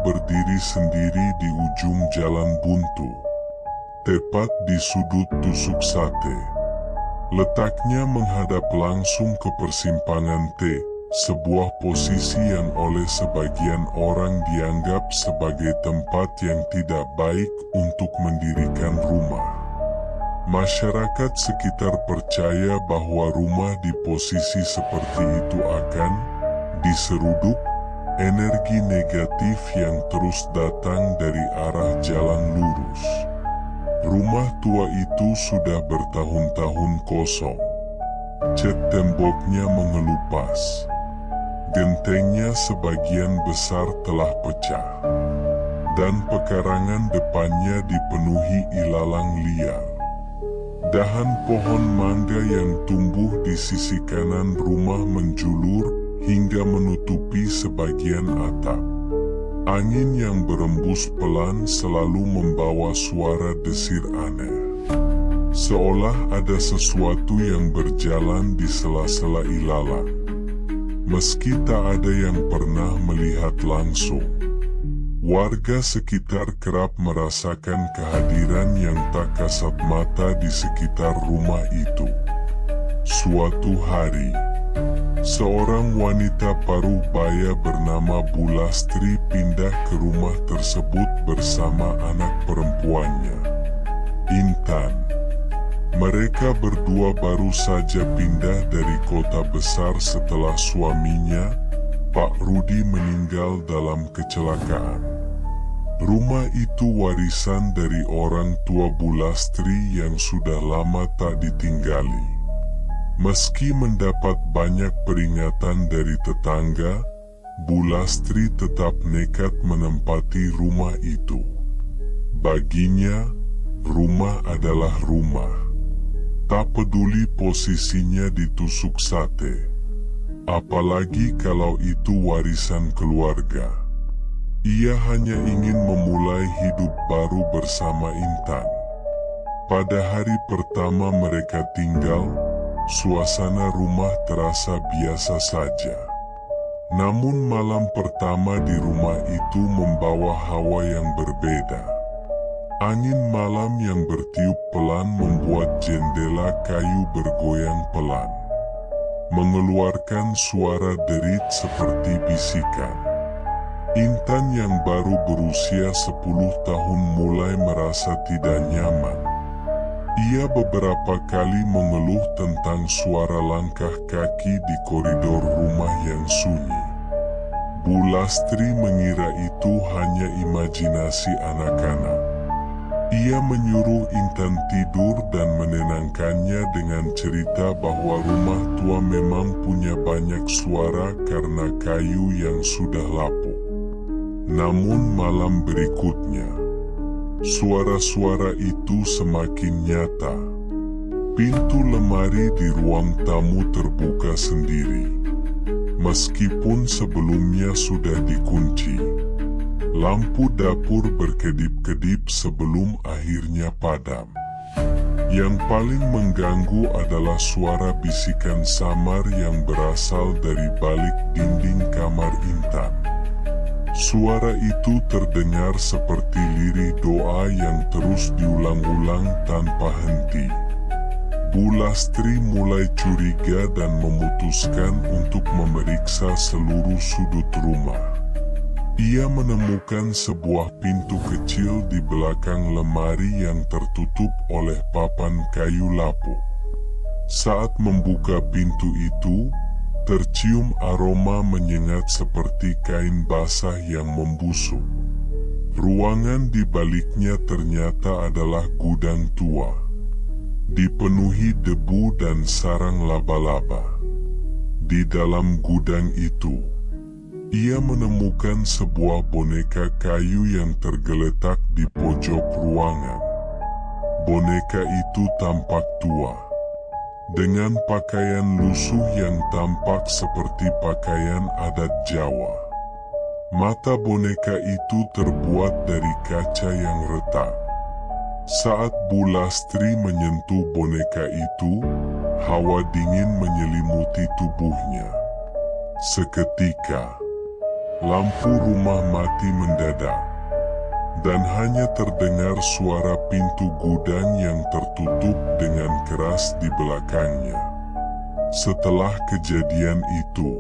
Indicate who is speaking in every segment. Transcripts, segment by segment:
Speaker 1: berdiri sendiri di ujung jalan buntu, tepat di sudut tusuk sate. Letaknya menghadap langsung ke persimpangan T, sebuah posisi yang oleh sebagian orang dianggap sebagai tempat yang tidak baik untuk mendirikan rumah. Masyarakat sekitar percaya bahwa rumah di posisi seperti itu akan diseruduk energi negatif yang terus datang dari arah jalan lurus. Rumah tua itu sudah bertahun-tahun kosong. Cat temboknya mengelupas. Gentengnya sebagian besar telah pecah. Dan pekarangan depannya dipenuhi ilalang liar. Dahan pohon mangga yang tumbuh di sisi kanan rumah menjulur hingga menutupi sebagian atap. Angin yang berembus pelan selalu membawa suara desir aneh. Seolah ada sesuatu yang berjalan di sela-sela ilalang. Meski tak ada yang pernah melihat langsung, warga sekitar kerap merasakan kehadiran yang tak kasat mata di sekitar rumah itu. Suatu hari, seorang wanita paruh baya bernama Bu Lastri pindah ke rumah tersebut bersama anak perempuannya, Intan. Mereka berdua baru saja pindah dari kota besar setelah suaminya, Pak Rudi, meninggal dalam kecelakaan. Rumah itu warisan dari orang tua Bu Lastri yang sudah lama tak ditinggali. Meski mendapat banyak peringatan dari tetangga, Bu Lastri tetap nekat menempati rumah itu. Baginya, rumah adalah rumah. Tak peduli posisinya ditusuk sate. Apalagi kalau itu warisan keluarga. Ia hanya ingin memulai hidup baru bersama Intan. Pada hari pertama mereka tinggal, suasana rumah terasa biasa saja. Namun malam pertama di rumah itu membawa hawa yang berbeda. Angin malam yang bertiup pelan membuat jendela kayu bergoyang pelan, mengeluarkan suara derit seperti bisikan. Intan yang baru berusia 10 tahun mulai merasa tidak nyaman. Ia beberapa kali mengeluh tentang suara langkah kaki di koridor rumah yang sunyi. Bu Lastri mengira itu hanya imajinasi anak-anak. Ia menyuruh Intan tidur dan menenangkannya dengan cerita bahwa rumah tua memang punya banyak suara karena kayu yang sudah lapuk. Namun malam berikutnya, suara-suara itu semakin nyata. Pintu lemari di ruang tamu terbuka sendiri. Meskipun sebelumnya sudah dikunci. Lampu dapur berkedip-kedip sebelum akhirnya padam. Yang paling mengganggu adalah suara bisikan samar yang berasal dari balik dinding kamar Intan. Suara itu terdengar seperti lirih doa yang terus diulang-ulang tanpa henti. Bu Lastri mulai curiga dan memutuskan untuk memeriksa seluruh sudut rumah. Ia menemukan sebuah pintu kecil di belakang lemari yang tertutup oleh papan kayu lapuk. Saat membuka pintu itu, tercium aroma menyengat seperti kain basah yang membusuk. Ruangan di baliknya ternyata adalah gudang tua, dipenuhi debu dan sarang laba-laba. Di dalam gudang itu, ia menemukan sebuah boneka kayu yang tergeletak di pojok ruangan. Boneka itu tampak tua, dengan pakaian lusuh yang tampak seperti pakaian adat Jawa. Mata boneka itu terbuat dari kaca yang retak. Saat Bu Lastri menyentuh boneka itu, hawa dingin menyelimuti tubuhnya. Seketika, Lampu rumah mati mendadak, dan hanya terdengar suara pintu gudang yang tertutup dengan keras di belakangnya. Setelah kejadian itu,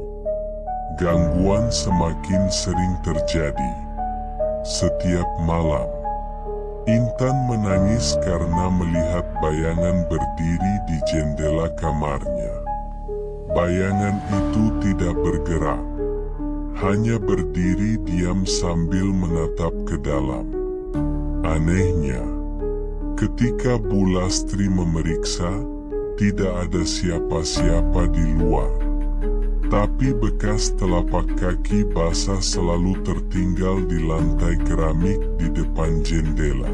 Speaker 1: gangguan semakin sering terjadi. Setiap malam, Intan menangis karena melihat bayangan berdiri di jendela kamarnya. Bayangan itu tidak bergerak, hanya berdiri diam sambil menatap ke dalam. Anehnya, ketika Bu Lastri memeriksa, tidak ada siapa-siapa di luar. Tapi bekas telapak kaki basah selalu tertinggal di lantai keramik di depan jendela.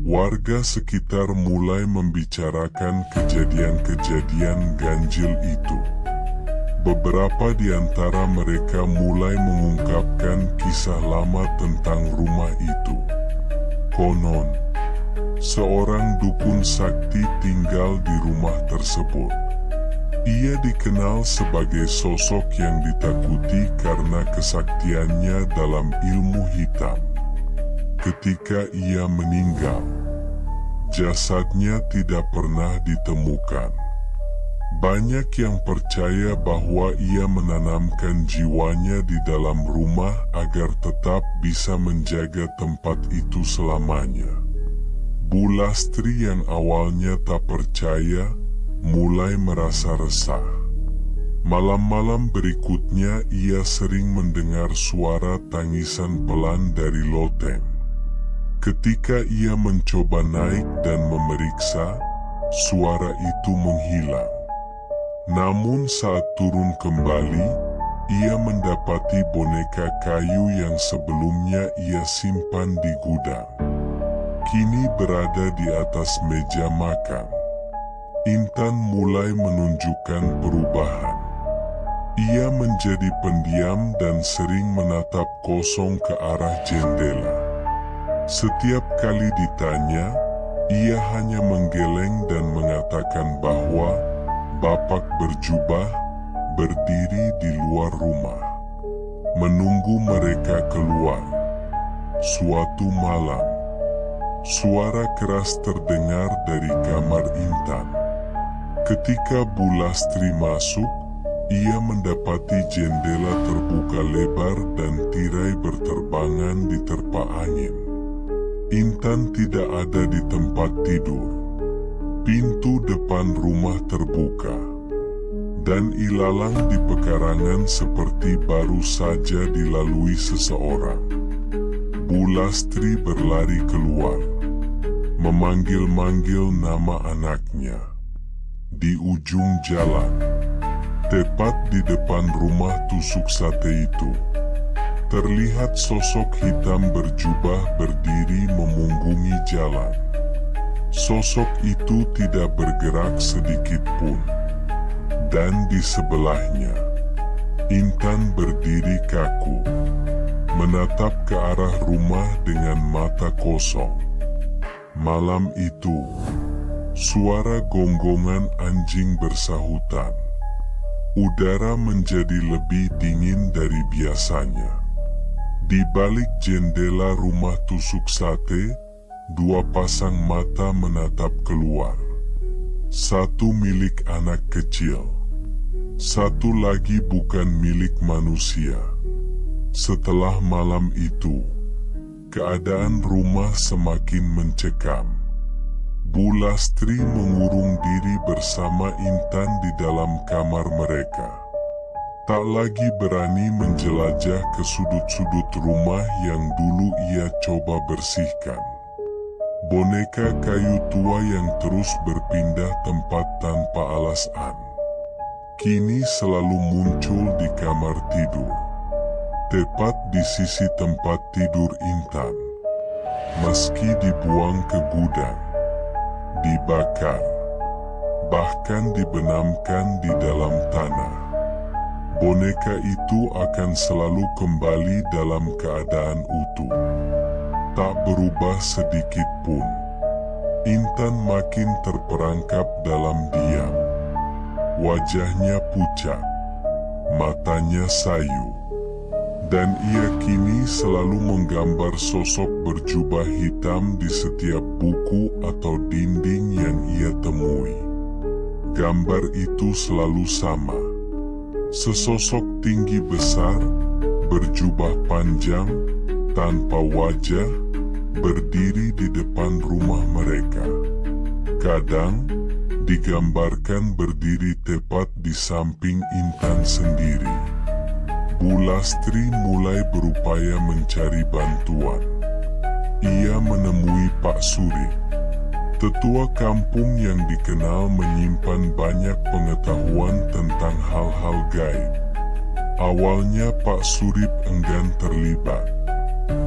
Speaker 1: Warga sekitar mulai membicarakan kejadian-kejadian ganjil itu. Beberapa di antara mereka mulai mengungkapkan kisah lama tentang rumah itu. Konon, seorang dukun sakti tinggal di rumah tersebut. Ia dikenal sebagai sosok yang ditakuti karena kesaktiannya dalam ilmu hitam. Ketika ia meninggal, jasadnya tidak pernah ditemukan. Banyak yang percaya bahwa ia menanamkan jiwanya di dalam rumah agar tetap bisa menjaga tempat itu selamanya. Bu Lastri yang awalnya tak percaya, mulai merasa resah. Malam-malam berikutnya ia sering mendengar suara tangisan pelan dari loteng. Ketika ia mencoba naik dan memeriksa, suara itu menghilang. Namun saat turun kembali, ia mendapati boneka kayu yang sebelumnya ia simpan di gudang. Kini berada di atas meja makan. Intan mulai menunjukkan perubahan. Ia menjadi pendiam dan sering menatap kosong ke arah jendela. Setiap kali ditanya, ia hanya menggeleng dan mengatakan bahwa bapak berjubah berdiri di luar rumah, menunggu mereka keluar. Suatu malam, suara keras terdengar dari kamar Intan. Ketika Bu Lastri masuk, ia mendapati jendela terbuka lebar dan tirai berterbangan diterpa angin. Intan tidak ada di tempat tidur. Pintu depan rumah terbuka, dan ilalang di pekarangan seperti baru saja dilalui seseorang. Bu Lastri berlari keluar, memanggil-manggil nama anaknya. Di ujung jalan, tepat di depan rumah tusuk sate itu, terlihat sosok hitam berjubah berdiri memunggungi jalan. Sosok itu tidak bergerak sedikit pun. Dan di sebelahnya, Intan berdiri kaku, menatap ke arah rumah dengan mata kosong. Malam itu, suara gonggongan anjing bersahutan. Udara menjadi lebih dingin dari biasanya. Di balik jendela rumah tusuk sate, dua pasang mata menatap keluar. Satu milik anak kecil, satu lagi bukan milik manusia. Setelah malam itu, keadaan rumah semakin mencekam. Bu Lastri mengurung diri bersama Intan di dalam kamar mereka. Tak lagi berani menjelajah ke sudut-sudut rumah yang dulu ia coba bersihkan. Boneka kayu tua yang terus berpindah tempat tanpa alasan, kini selalu muncul di kamar tidur, tepat di sisi tempat tidur Intan. Meski dibuang ke gudang, dibakar, bahkan dibenamkan di dalam tanah, boneka itu akan selalu kembali dalam keadaan utuh. Tak berubah sedikit pun. Intan makin terperangkap dalam diam. Wajahnya pucat, matanya sayu. Dan ia kini selalu menggambar sosok berjubah hitam di setiap buku atau dinding yang ia temui. Gambar itu selalu sama. Sesosok tinggi besar, berjubah panjang, tanpa wajah, berdiri di depan rumah mereka. Kadang, digambarkan berdiri tepat di samping Intan sendiri. Bu Lastri mulai berupaya mencari bantuan. Ia menemui Pak Surip, tetua kampung yang dikenal menyimpan banyak pengetahuan tentang hal-hal gaib. Awalnya Pak Surip enggan terlibat.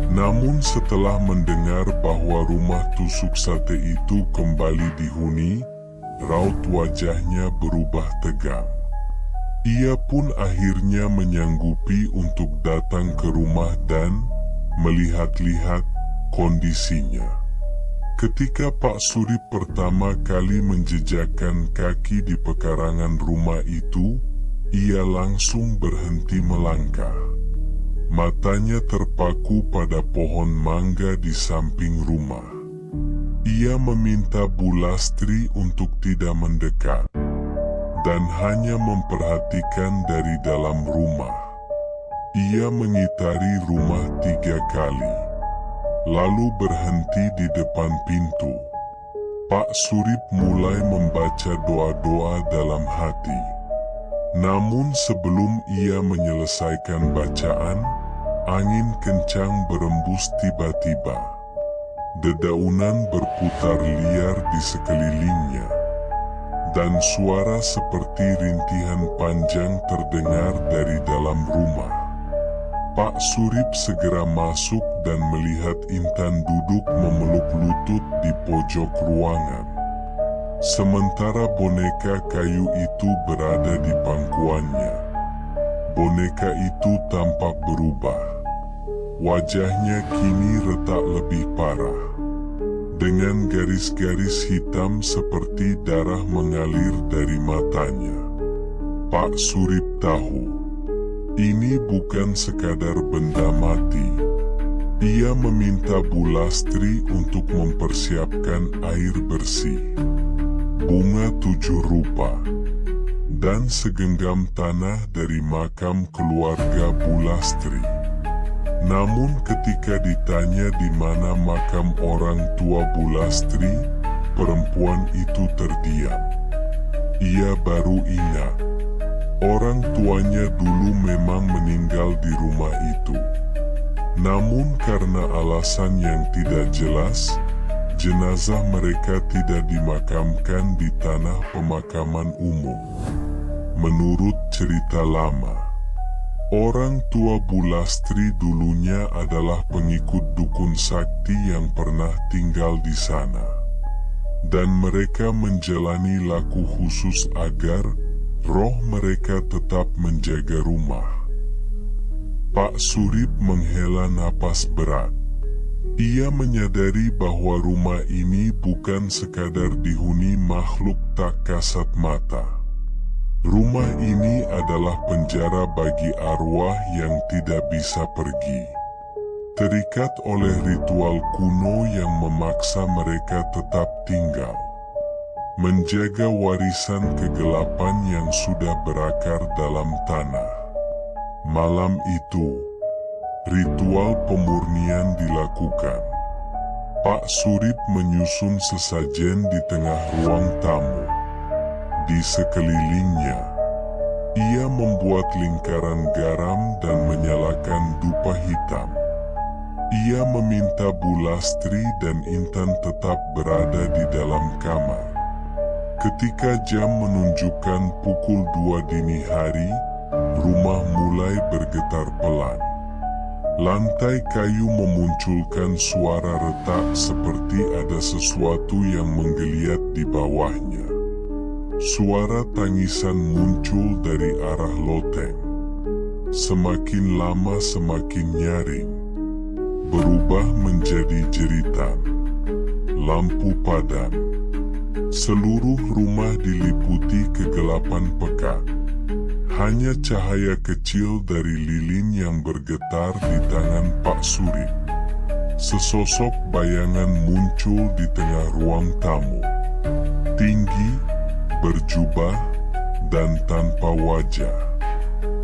Speaker 1: Namun setelah mendengar bahwa rumah tusuk sate itu kembali dihuni, raut wajahnya berubah tegang. Ia pun akhirnya menyanggupi untuk datang ke rumah dan melihat-lihat kondisinya. Ketika Pak Surip pertama kali menjejakkan kaki di pekarangan rumah itu, ia langsung berhenti melangkah. Matanya terpaku pada pohon mangga di samping rumah. Ia meminta Bu Lastri untuk tidak mendekat dan hanya memperhatikan dari dalam rumah. Ia mengitari rumah 3 kali, lalu berhenti di depan pintu. Pak Surip mulai membaca doa-doa dalam hati. Namun sebelum ia menyelesaikan bacaan, angin kencang berembus tiba-tiba. Dedaunan berputar liar di sekelilingnya, dan suara seperti rintihan panjang terdengar dari dalam rumah. Pak Surip segera masuk dan melihat Intan duduk memeluk lutut di pojok ruangan. Sementara boneka kayu itu berada di pangkuannya. Boneka itu tampak berubah. Wajahnya kini retak lebih parah, dengan garis-garis hitam seperti darah mengalir dari matanya. Pak Surip tahu, ini bukan sekadar benda mati. Ia meminta Bu Lastri untuk mempersiapkan air bersih, bunga 7 rupa, dan segenggam tanah dari makam keluarga Bu Lastri. Namun ketika ditanya di mana makam orang tua Bu Lastri, perempuan itu terdiam. Ia baru ingat, orang tuanya dulu memang meninggal di rumah itu. Namun karena alasan yang tidak jelas, jenazah mereka tidak dimakamkan di tanah pemakaman umum. Menurut cerita lama, orang tua Bu Lastri dulunya adalah pengikut dukun sakti yang pernah tinggal di sana. Dan mereka menjalani laku khusus agar roh mereka tetap menjaga rumah. Pak Surip menghela napas berat. Ia menyadari bahwa rumah ini bukan sekadar dihuni makhluk tak kasat mata. Rumah ini adalah penjara bagi arwah yang tidak bisa pergi, terikat oleh ritual kuno yang memaksa mereka tetap tinggal, menjaga warisan kegelapan yang sudah berakar dalam tanah. Malam itu, ritual pemurnian dilakukan. Pak Surip menyusun sesajen di tengah ruang tamu. Di sekelilingnya, ia membuat lingkaran garam dan menyalakan dupa hitam. Ia meminta Bu Lastri dan Intan tetap berada di dalam kamar. Ketika jam menunjukkan pukul 2 dini hari, rumah mulai bergetar pelan. Lantai kayu memunculkan suara retak seperti ada sesuatu yang menggeliat di bawahnya. Suara tangisan muncul dari arah loteng. Semakin lama semakin nyaring, berubah menjadi jeritan. Lampu padam. Seluruh rumah diliputi kegelapan pekat. Hanya cahaya kecil dari lilin yang bergetar di tangan Pak Surip. Sesosok bayangan muncul di tengah ruang tamu. Tinggi, berjubah, dan tanpa wajah.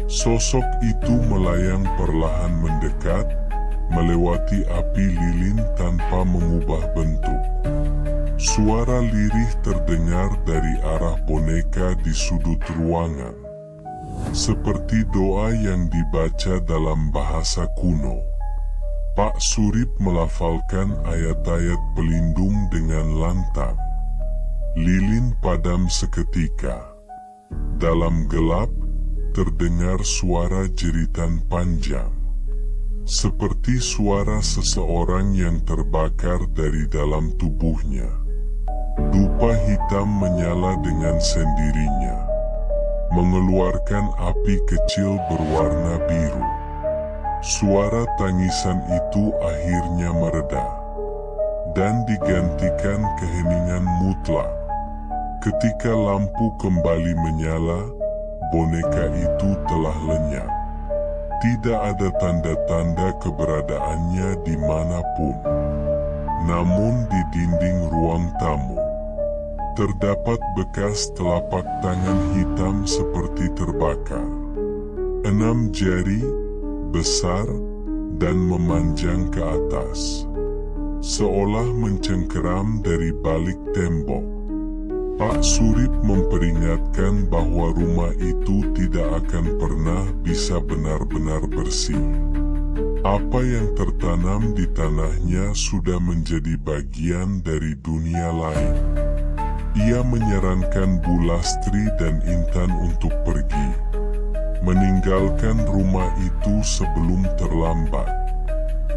Speaker 1: Sosok itu melayang perlahan mendekat, melewati api lilin tanpa mengubah bentuk. Suara lirih terdengar dari arah boneka di sudut ruangan. Seperti doa yang dibaca dalam bahasa kuno. Pak Surip melafalkan ayat-ayat pelindung dengan lantang. Lilin padam seketika. Dalam gelap, terdengar suara jeritan panjang. Seperti suara seseorang yang terbakar dari dalam tubuhnya. Dupa hitam menyala dengan sendirinya, mengeluarkan api kecil berwarna biru. Suara tangisan itu akhirnya mereda, dan digantikan keheningan mutlak. Ketika lampu kembali menyala, boneka itu telah lenyap. Tidak ada tanda-tanda keberadaannya dimanapun. Namun di dinding ruang tamu, terdapat bekas telapak tangan hitam seperti terbakar. 6 jari, besar, dan memanjang ke atas. Seolah mencengkeram dari balik tembok. Pak Surip memperingatkan bahwa rumah itu tidak akan pernah bisa benar-benar bersih. Apa yang tertanam di tanahnya sudah menjadi bagian dari dunia lain. Ia menyarankan Bu Lastri dan Intan untuk pergi, meninggalkan rumah itu sebelum terlambat.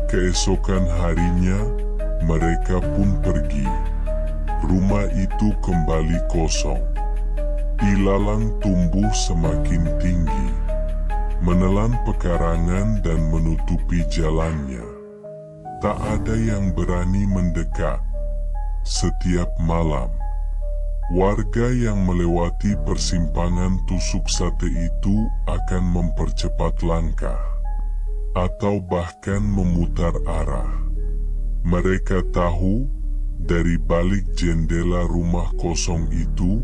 Speaker 1: Keesokan harinya, mereka pun pergi. Rumah itu kembali kosong. Ilalang tumbuh semakin tinggi, menelan pekarangan dan menutupi jalannya. Tak ada yang berani mendekat. Setiap malam, warga yang melewati persimpangan tusuk sate itu akan mempercepat langkah, atau bahkan memutar arah. Mereka tahu, dari balik jendela rumah kosong itu,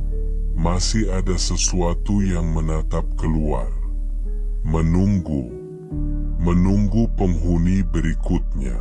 Speaker 1: masih ada sesuatu yang menatap keluar. Menunggu penghuni berikutnya.